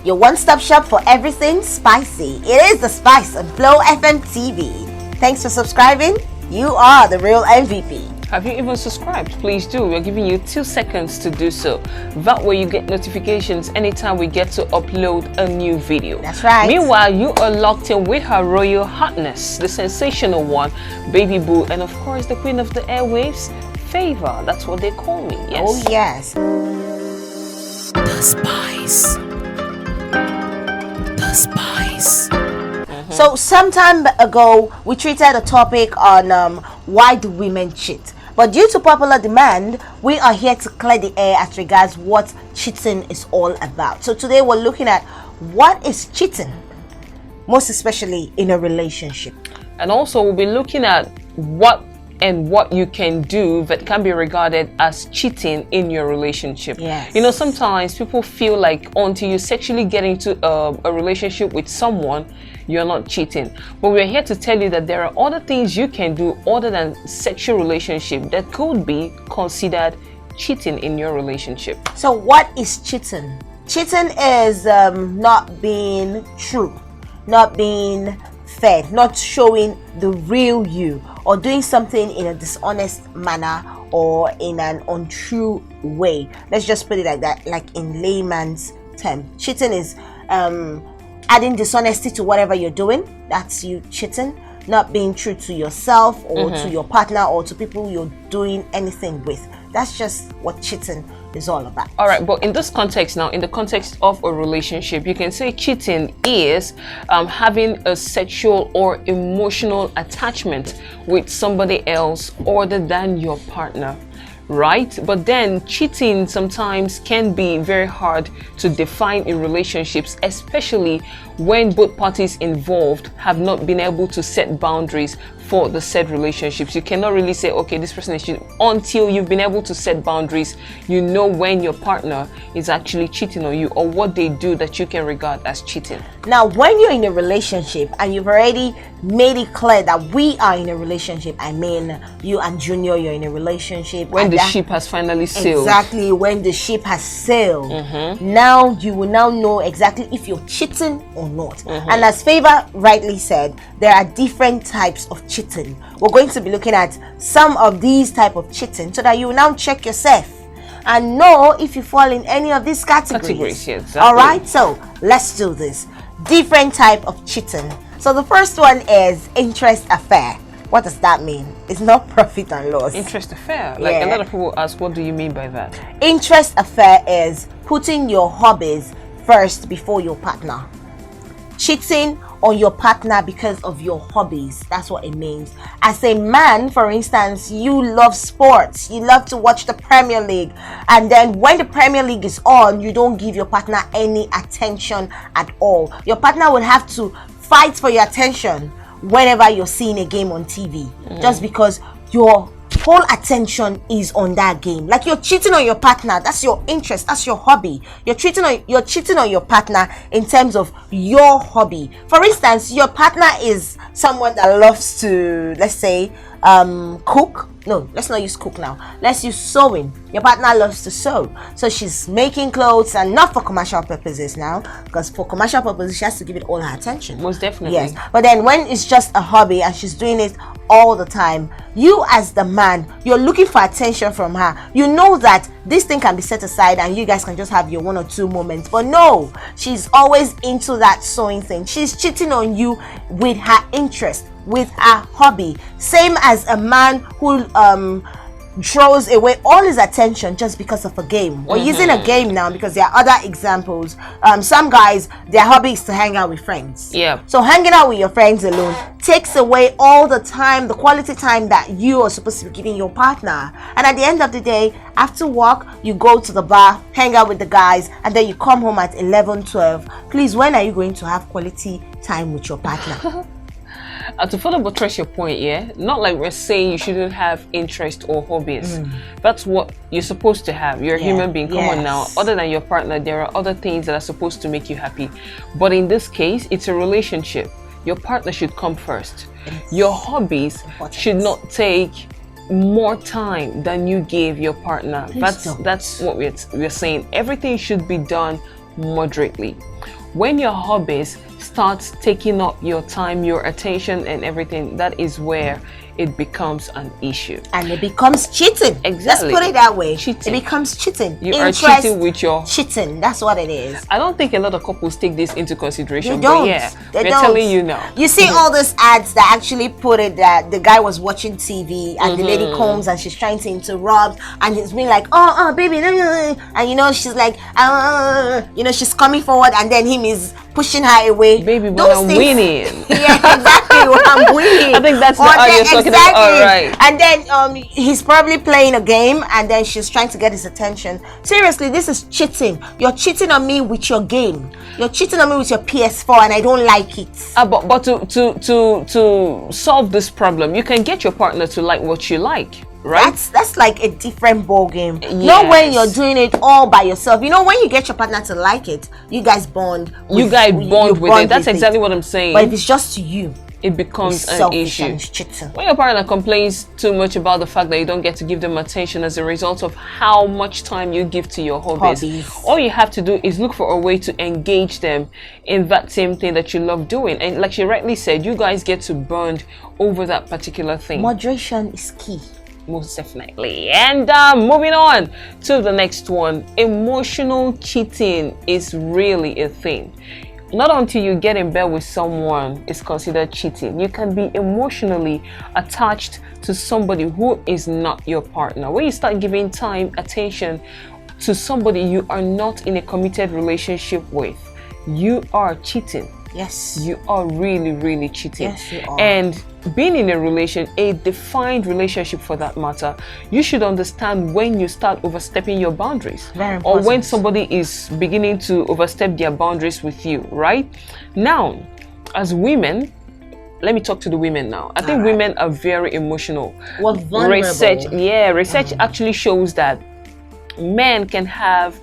your one-stop shop for everything spicy. It is The Spice on Flow FM TV. Thanks for subscribing. You are the real MVP. Have you even subscribed? Please do. We're giving you 2 seconds to do so. That way you get notifications anytime we get to upload a new video. That's right. Meanwhile, you are locked in with her royal hotness, the sensational one, Baby Boo, and of course the queen of the airwaves, Favor. That's what they call me. Yes. Oh, yes. The Spice. The Spice. So some time ago, we treated a topic on why do women cheat? But due to popular demand, we are here to clear the air as regards what cheating is all about. So today we're looking at what is cheating, most especially in a relationship. And also we'll be looking at what you can do that can be regarded as cheating in your relationship. Yes. You know, sometimes people feel like until you sexually get into a relationship with someone, you're not cheating. But we're here to tell you that there are other things you can do other than sexual relationship that could be considered cheating in your relationship. So what is cheating? Cheating is not being true, not being fair, not showing the real you, or doing something in a dishonest manner or in an untrue way. Let's just put it like that, like in layman's term. Cheating is adding dishonesty to whatever you're doing. That's you cheating. Not being true to yourself or to your partner or to people you're doing anything with. That's just what cheating is all about. All right, but in this context now, in the context of a relationship, you can say cheating is having a sexual or emotional attachment with somebody else other than your partner. Right? But then cheating sometimes can be very hard to define in relationships, especially when both parties involved have not been able to set boundaries for the said relationships. You cannot really say, okay, this person is cheating until you've been able to set boundaries. You know when your partner is actually cheating on you or what they do that you can regard as cheating. Now, when you're in a relationship and you've already made it clear that we are in a relationship, I mean, you and Junior, you're in a relationship. When the ship has finally sailed. Exactly, when the ship has sailed. Now you will now know exactly if you're cheating or not. And as Favor rightly said, there are different types of cheating. We're going to be looking at some of these type of cheating so that you will now check yourself and know if you fall in any of these categories. Yeah, exactly. All right, so let's do this. Different type of cheating. So the first one is interest affair. What does that mean? It's not profit and loss. Interest affair. Like a lot of people ask, what do you mean by that? Interest affair is putting your hobbies first before your partner. Cheating on your partner because of your hobbies. That's what it means. As a man, for instance, you love sports. You love to watch the Premier League. And then when the Premier League is on, you don't give your partner any attention at all. Your partner will have to fight for your attention whenever you're seeing a game on TV. Just because your whole attention is on that game. Like you're cheating on your partner. That's your interest. That's your hobby. You're cheating on your partner in terms of your hobby. For instance, your partner is someone that loves to, let's say, cook. No, let's not use cook now. Let's use sewing. Your partner loves to sew. So she's making clothes, and not for commercial purposes now, because for commercial purposes, she has to give it all her attention. Most definitely. Yes. But then when it's just a hobby and she's doing it all the time, you as the man, you're looking for attention from her. You know that this thing can be set aside and you guys can just have your 1 or 2 moments. But no, she's always into that sewing thing. She's cheating on you with her interest, with her hobby. Same as a man who throws away all his attention just because of a game. We're using a game now because there are other examples. Some guys, their hobby is to hang out with friends. Yeah. So hanging out with your friends alone takes away all the time, the quality time that you are supposed to be giving your partner. And at the end of the day, after work, you go to the bar, hang out with the guys, and then you come home at 11, 12. Please, when are you going to have quality time with your partner? To further buttress your point, yeah, not like we're saying you shouldn't have interest or hobbies. That's what you're supposed to have. You're a human being. Come on now. Other than your partner, there are other things that are supposed to make you happy. But in this case, it's a relationship. Your partner should come first. Your hobbies should not take more time than you gave your partner. That's what we're saying. Everything should be done moderately. When your hobbies start taking up your time, your attention, and everything, that is where it becomes an issue. And it becomes cheating. Exactly. Let's put it that way. Cheating. It becomes cheating. You are cheating with your... Cheating. That's what it is. I don't think a lot of couples take this into consideration. They don't. But yeah, They we're don't. telling you now. You see all these ads that actually put it that the guy was watching TV and the lady comes and she's trying to interrupt and he's being like, oh, baby, no, no. And you know, she's like, you know, she's coming forward and then him is pushing her away. Baby, but I'm winning. Yeah, exactly. What I'm winning. I think that's the audio talking about. All right. And then he's probably playing a game and then she's trying to get his attention. Seriously, this is cheating. You're cheating on me with your game. You're cheating on me with your PS4 and I don't like it. But to solve this problem, you can get your partner to like what you like. Right? That's like a different ball game. Yes. Not when you're doing it all by yourself. You know, when you get your partner to like it, you guys bond. You guys bond with it. That's exactly what I'm saying. But if it's just you, it becomes an issue. And when your partner complains too much about the fact that you don't get to give them attention as a result of how much time you give to your hobbies, all you have to do is look for a way to engage them in that same thing that you love doing. And like she rightly said, you guys get to bond over that particular thing. Moderation is key. Most definitely. And moving on to the next one, emotional cheating is really a thing. Not until you get in bed with someone is considered cheating. You can be emotionally attached to somebody who is not your partner. When you start giving time, attention to somebody you are not in a committed relationship with, you are cheating. Yes. You are really, really cheating. Yes, you are. And being in a defined relationship for that matter, you should understand when you start overstepping your boundaries. Very important. Or when somebody is beginning to overstep their boundaries with you, right? Now, as women, let me talk to the women now. I think women are very emotional. Well, vulnerable. Research actually shows that men can have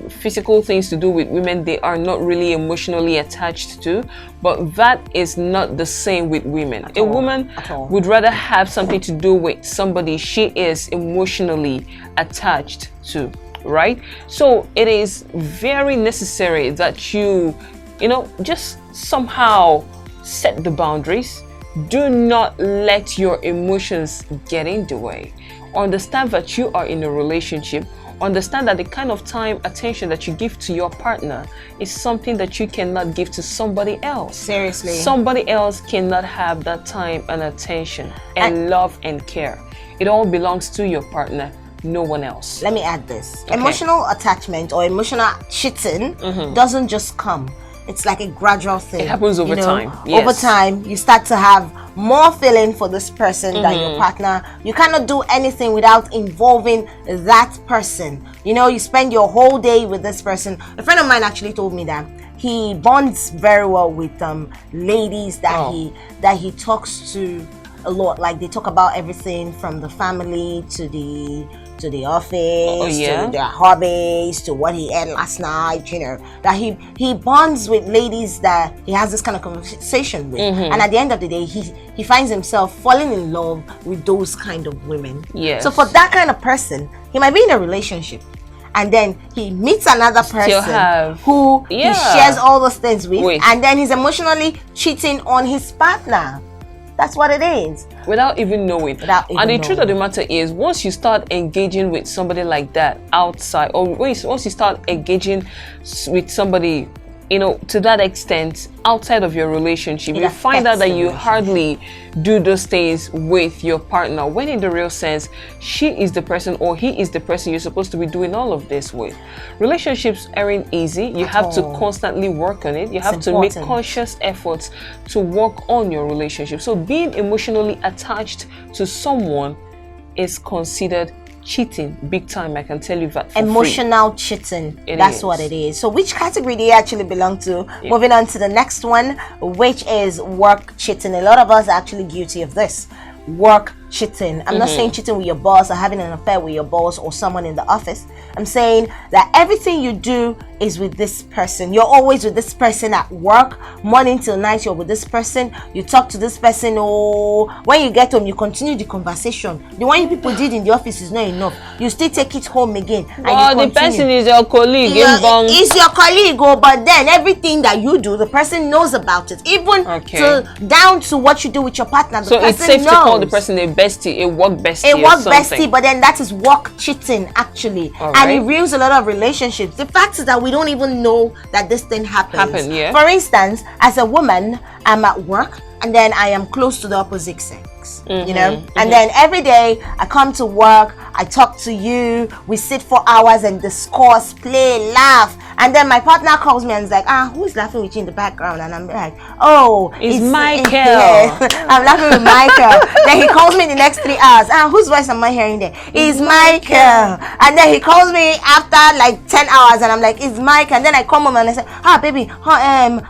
physical things to do with women they are not really emotionally attached to, but that is not the same with women. A woman would rather have something to do with somebody she is emotionally attached to, right? So it is very necessary that you just somehow set the boundaries. Do not let your emotions get in the way. Understand that you are in a relationship. Understand that the kind of time, attention that you give to your partner is something that you cannot give to somebody else. Seriously. Somebody else cannot have that time and attention and love and care. It all belongs to your partner, no one else. Let me add this. Okay. Emotional attachment or emotional cheating doesn't just come. It's like a gradual thing. It happens over time. Yes. Over time, you start to have more feeling for this person than your partner. You cannot do anything without involving that person. You know, you spend your whole day with this person. A friend of mine actually told me that he bonds very well with ladies that he talks to a lot. Like they talk about everything from the family to the office, to their hobbies, to what he ate last night, you know, that he bonds with ladies that he has this kind of conversation with. And at the end of the day, he finds himself falling in love with those kind of women. Yes. So for that kind of person, he might be in a relationship and then he meets another person who he shares all those things with, and then he's emotionally cheating on his partner. That's what it is. Without even knowing. And the truth of the matter is, once you start engaging with somebody like that outside, or once you start engaging with somebody, you know, to that extent outside of your relationship, you find out that you hardly do those things with your partner, when in the real sense, she is the person or he is the person you're supposed to be doing all of this with. Relationships aren't easy. You have to constantly work on it. You have to make conscious efforts to work on your relationship. So being emotionally attached to someone is considered cheating big time. I can tell you that. Emotional cheating. That's what it is. So which category do you actually belong to? Moving on to the next one, which is work cheating. A lot of us are actually guilty of this. Work cheating. I'm not saying cheating with your boss or having an affair with your boss or someone in the office. I'm saying that everything you do is with this person. You're always with this person at work, morning till night. You're with this person. You talk to this person. Oh, when you get home, you continue the conversation. The one you people did in the office is not enough. You still take it home again. And the person is your colleague. It's your colleague, but then everything that you do, the person knows about it. Even down to what you do with your partner. So it's safe to call the person a bestie, a work bestie. A work bestie, but then that is work cheating actually, and it ruins a lot of relationships. The fact is that we don't even know that this thing happens. For instance, as a woman, I'm at work and then I am close to the opposite sex, you know, and then every day I come to work, I talk to you, we sit for hours and discuss, play, laugh, and then my partner calls me and is like, who is laughing with you in the background? And I'm like, oh, it's Michael. I'm laughing with Michael. Then he calls me the next 3 hours. Whose voice am I hearing there? It's Michael. And then he calls me after like 10 hours and I'm like, it's Michael. And then I come home and I say, baby,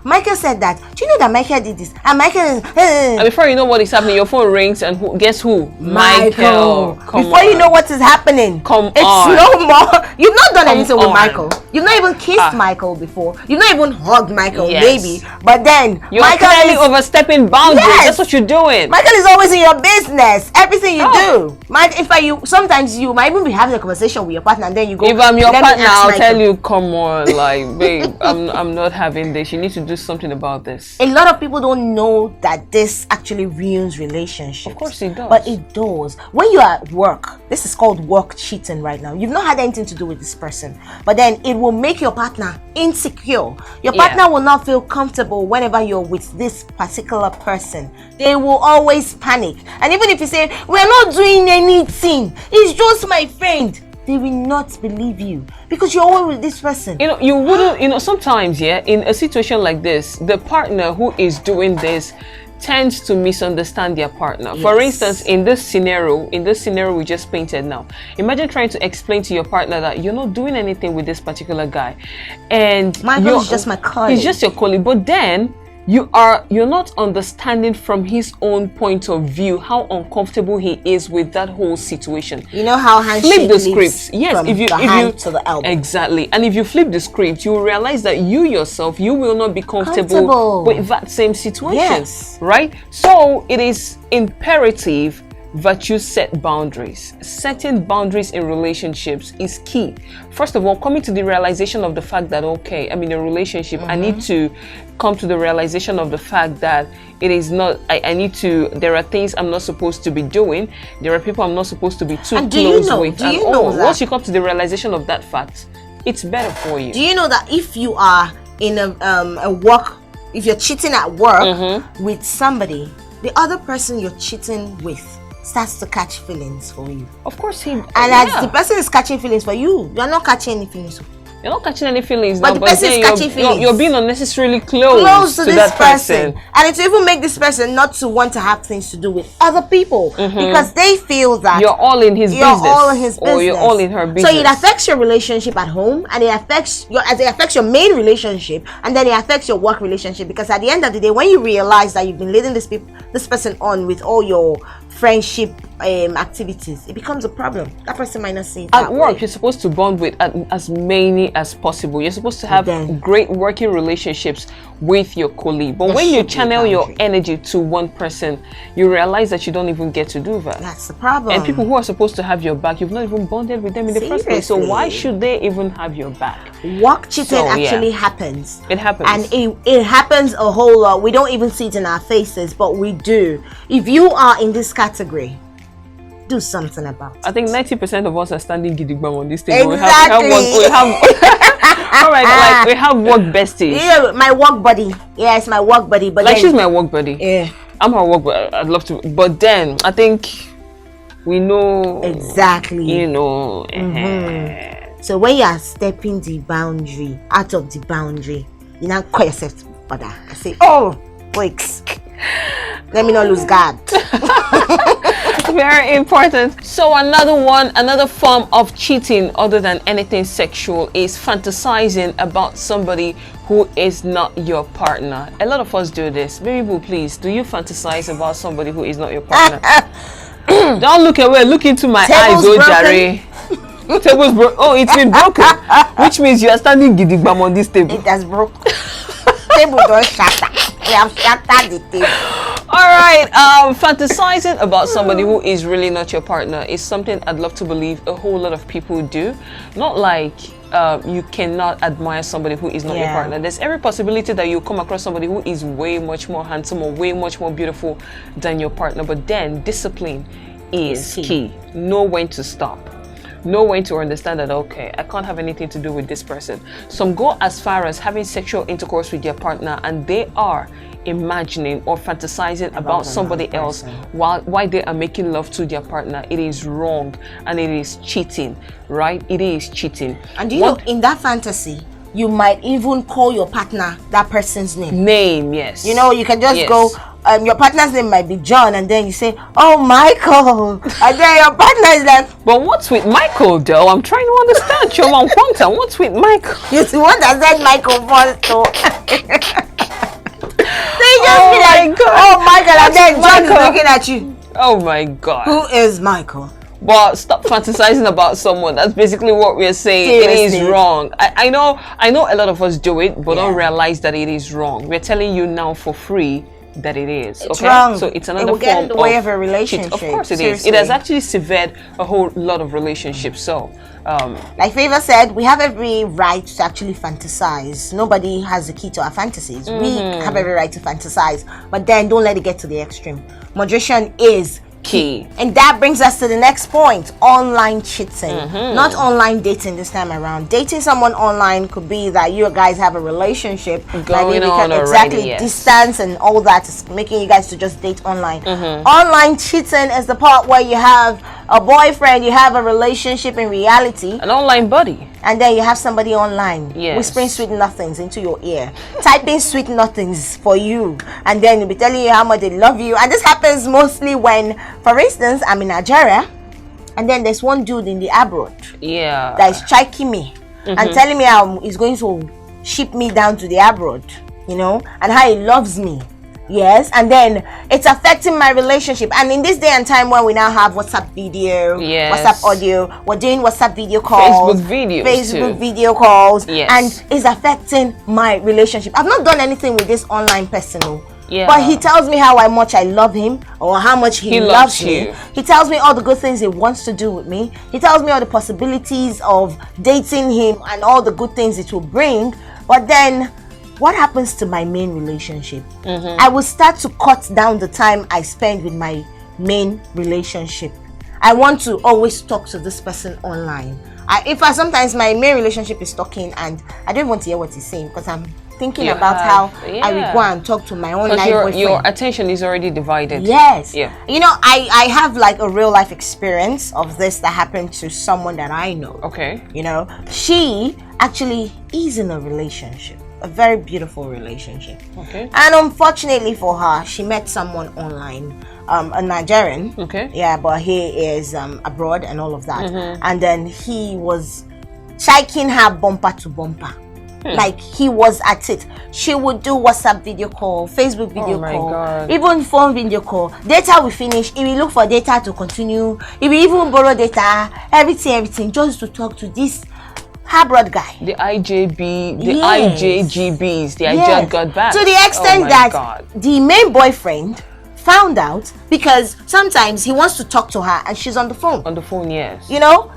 Michael said that. Do you know that Michael did this? And Michael is, and before you know what is happening, your phone rings and guess who? Michael. Before you know what is happening, it's no more. You've not done anything with Michael. You've not even kissed Michael before. You've not even hugged Michael, maybe. But then you're clearly overstepping boundaries. That's what you're doing. Michael is always in your business. Everything you do. In fact, sometimes you might even be having a conversation with your partner, and then you go. If I'm your partner, I'll tell you, come on, like, babe, I'm not having this. You need to do something about this. A lot of people don't know that this actually ruins relationships. Of course it does. But it does. When you're at work, this is called work cheating right now. You've not had anything to do with this person, but then it will make your partner insecure. Your partner will not feel comfortable whenever you're with this particular person. They will always panic. And even if you say, we're not doing anything, it's just my friend, they will not believe you because you're always with this person. You wouldn't, sometimes, in a situation like this, the partner who is doing this tends to misunderstand their partner. For instance, in this scenario we just painted now, imagine trying to explain to your partner that you're not doing anything with this particular guy, and Michael is just my colleague. He's just your colleague, but then you're not understanding from his own point of view how uncomfortable he is with that whole situation. You know how handshake flip the script. Yes, from if you to the elbow. Exactly. And if you flip the script, you will realize that you yourself, you will not be comfortable with that same situation. Yes. Right? So it is imperative that you set boundaries. Setting boundaries in relationships is key. First of all, coming to the realization of the fact that, okay, I'm in a relationship. I need to come to the realization of the fact that it is not, there are things I'm not supposed to be doing. There are people I'm not supposed to be too close with. Do you know that? Once you come to the realization of that fact, it's better for you. Do you know that if you are in a work, if you're cheating at work with somebody, the other person you're cheating with starts to catch feelings for you. Of course as the person is catching feelings for you, you're not catching any feelings. You're not catching any feelings but now, the person is catching feelings. You're being unnecessarily close to this person. And it will even make this person not to want to have things to do with other people because they feel that you're all in his business. Or you're all in her business. So it affects your relationship at home, and it affects your main relationship, and then it affects your work relationship, because at the end of the day, when you realize that you've been leading this person on with all your friendship activities, it becomes a problem. That person might not see it at work. You're supposed to bond with as many as possible. You're supposed to have great working relationships with your colleague, but when you channel your energy to one person, you realize that you don't even get to do that. That's the problem. And people who are supposed to have your back, you've not even bonded with them in the first place, so why should they even have your back? Work cheating actually happens. It happens, and it happens a whole lot. We don't even see it in our faces, but we do. If you are in this category, do something about it. I think 90% of us are standing gidigbam on this table. Exactly. We have all right, like we have work besties. Yeah, my work buddy. Yeah, it's my work buddy. But like, she's my work buddy. Yeah, I'm her work buddy. I'd love to, but then I think we know exactly. You know. So when you are stepping the boundary, out of the boundary, you now call yourself brother. I say, oh, breaks. Let me not lose guard. Very important. So another form of cheating other than anything sexual is fantasizing about somebody who is not your partner. A lot of us do this. Baby boo, please, do you fantasize about somebody who is not your partner? Don't look away, look into my eyes, oh Jare. Table's broke. Oh, it's been broken, which means you are standing gidigbam on this table. It has broke. Table don't shatter. We have shattered the table. All right. Fantasizing about somebody who is really not your partner is something I'd love to believe a whole lot of people do. Not like you cannot admire somebody who is not your partner. There's every possibility that you come across somebody who is way much more handsome or way much more beautiful than your partner. But then discipline is key. Know when to stop. Know when to understand that, okay, I can't have anything to do with this person. Some go as far as having sexual intercourse with their partner and they are imagining or fantasizing about somebody else while they are making love to their partner. It is wrong and it is cheating, right? It is cheating. And you know, in that fantasy, you might even call your partner that person's name. Yes. You know, you can just go, your partner's name might be John, and then you say, oh, Michael. And then your partner is like, but what's with Michael, though? I'm trying to understand. Choma Quanta, what's with Michael? You see what that said Michael first, so. They just be like, God. oh, Michael, and then John Michael is looking at you. Oh, my God. Who is Michael? But stop fantasizing about someone. That's basically what we're saying. Seriously. It is wrong. I know a lot of us do it, but don't realize that it is wrong. We're telling you now for free that it is. It's wrong. So it's another it will form get in the way of a relationship. Of course it Seriously. is. It has actually severed a whole lot of relationships. So like Favor said, we have every right to actually fantasize. Nobody has the key to our fantasies. We have every right to fantasize, but then don't let it get to the extreme. Moderation is key. And that brings us to the next point: online cheating. Not online dating this time around. Dating someone online could be that you guys have a relationship going on exactly already, distance and all that is making you guys to just date online. Online cheating is the part where you have a boyfriend, you have a relationship in reality, an online buddy, and then you have somebody online whispering Yes. sweet nothings into your ear, typing sweet nothings for you, and then they'll be telling you how much they love you. And this happens mostly when, for instance, I'm in Nigeria, and then there's one dude in the abroad that is chiking me and telling me how he's going to ship me down to the abroad, you know, and how he loves me. Yes, and then it's affecting my relationship. And in this day and time when we now have WhatsApp video, WhatsApp audio, we're doing WhatsApp video calls, Facebook video calls, and it's affecting my relationship. I've not done anything with this online person, but he tells me how much I love him or how much he loves me. He tells me all the good things he wants to do with me. He tells me all the possibilities of dating him and all the good things it will bring. But then what happens to my main relationship? I will start to cut down the time I spend with my main relationship. I want to always talk to this person online. Sometimes my main relationship is talking and I don't want to hear what he's saying because I'm thinking about how I will go and talk to my own life boyfriend. Your attention is already divided. Yes. Yeah. You know, I have like a real life experience of this that happened to someone that I know. Okay. You know, she actually is in a relationship. A very beautiful relationship. Okay. And unfortunately for her, she met someone online, a Nigerian. Okay. Yeah, but he is abroad and all of that. And then he was chiking her bumper to bumper. Like he was at it. She would do WhatsApp video call, Facebook video call, God. even phone video call. Data will finish. He will look for data to continue. He will even borrow data. Everything, just to talk to this abroad guy. The IJGBs, the I just got back. To the extent that the main boyfriend found out because sometimes he wants to talk to her and she's on the phone. On the phone, yes. You know?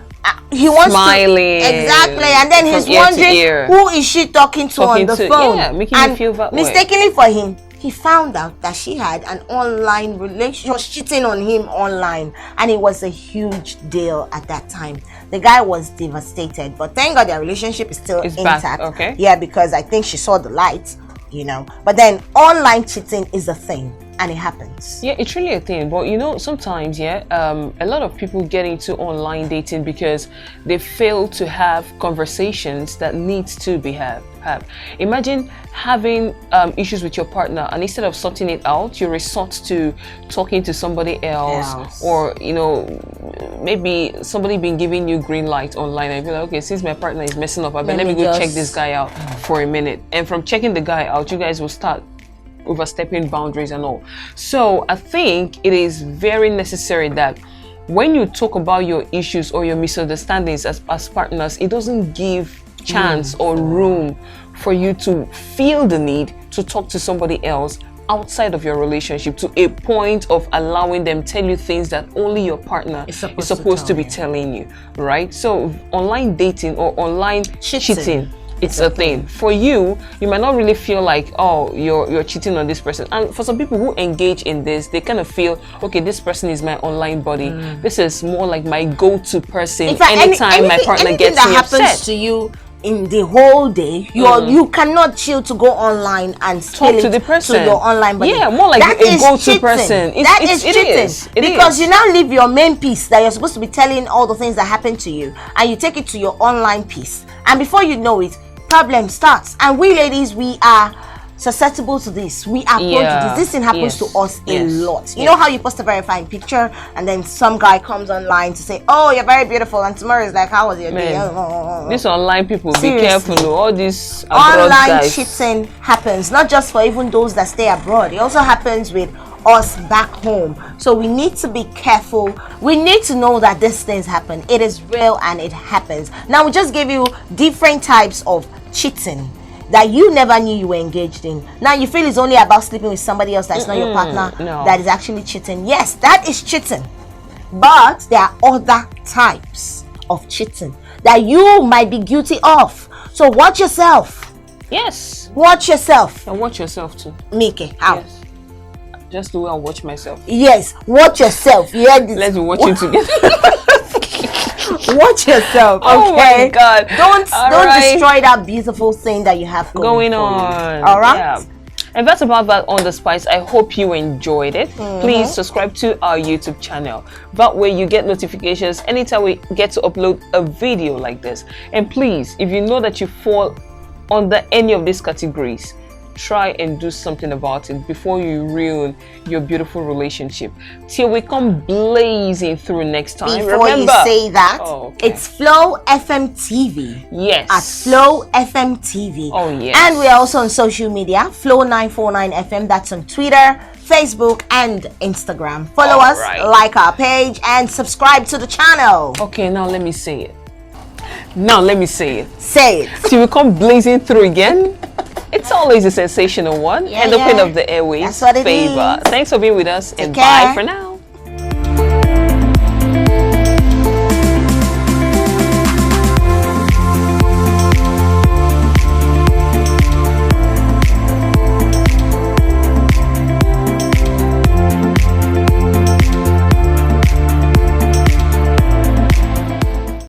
He wants smiling to exactly, and then he's wondering who is she talking to on the phone. Yeah, making you feel that way. Mistakenly for him, he found out that she had an online relationship. She was cheating on him online, and it was a huge deal at that time. The guy was devastated, but thank God their relationship is still intact. Back. Okay. Yeah, because I think she saw the light, you know. But then online cheating is a thing. And it happens. Yeah, it's really a thing. But you know, sometimes, a lot of people get into online dating because they fail to have conversations that needs to be have. Imagine having issues with your partner, and instead of sorting it out, you resort to talking to somebody else. Or you know, maybe somebody been giving you green light online, and you're like, okay, since my partner is messing up, let me go check this guy out for a minute. And from checking the guy out, you guys will start overstepping boundaries and all. So I think it is very necessary that when you talk about your issues or your misunderstandings as partners, it doesn't give chance or room for you to feel the need to talk to somebody else outside of your relationship, to a point of allowing them tell you things that only your partner is supposed to be telling you, right? So online dating or online cheating, it's a thing. For you might not really feel like, oh, you're cheating on this person. And for some people who engage in this, they kind of feel, okay, this person is my online buddy. This is more like my go-to person. In fact, anytime my partner gets that me happens upset to you in the whole day, you cannot chill to go online and talk to the person, to your online buddy. Yeah, more like that a go-to person. That is cheating. Because you now leave your main piece that you're supposed to be telling all the things that happen to you, and you take it to your online piece, and before you know it, problem starts. And we ladies, we are susceptible to this. We are prone to this. This thing happens to us a lot. You know how you post a verifying picture and then some guy comes online to say, oh, you're very beautiful, and tomorrow is like, how was your day? These online people, seriously, be careful. All these online guys. cheating happens not just for even those that stay abroad. It also happens with us back home. So we need to be careful. We need to know that these things happen. It is real and it happens. Now we just gave you different types of cheating that you never knew you were engaged in. Now you feel it's only about sleeping with somebody else that's not your partner. That is actually cheating. Yes, that is cheating. But there are other types of cheating that you might be guilty of. So watch yourself. Yes. Watch yourself. And watch yourself too. Miki, how? Yes. Just the way I watch myself. Yes, watch yourself. Yeah, let's be watching together. Watch yourself. Okay? Oh my God! Don't destroy that beautiful thing that you have going on. All right. Yeah. And that's about that on the spice. I hope you enjoyed it. Please subscribe to our YouTube channel. That way you get notifications anytime we get to upload a video like this. And please, if you know that you fall under any of these categories, try and do something about it before you ruin your beautiful relationship. Till we come blazing through next time. Before you say that, it's Flow FM TV. Yes. At Flow FM TV. Oh, yes. And we're also on social media, Flow 949 FM. That's on Twitter, Facebook, and Instagram. Follow us, like our page, and subscribe to the channel. Okay, now let me say it. Now let me say it. Say it. Till we come blazing through again. It's always a sensational one, and the queen of the airways, That's what it Favor. is. Thanks for being with us, and care. bye for now.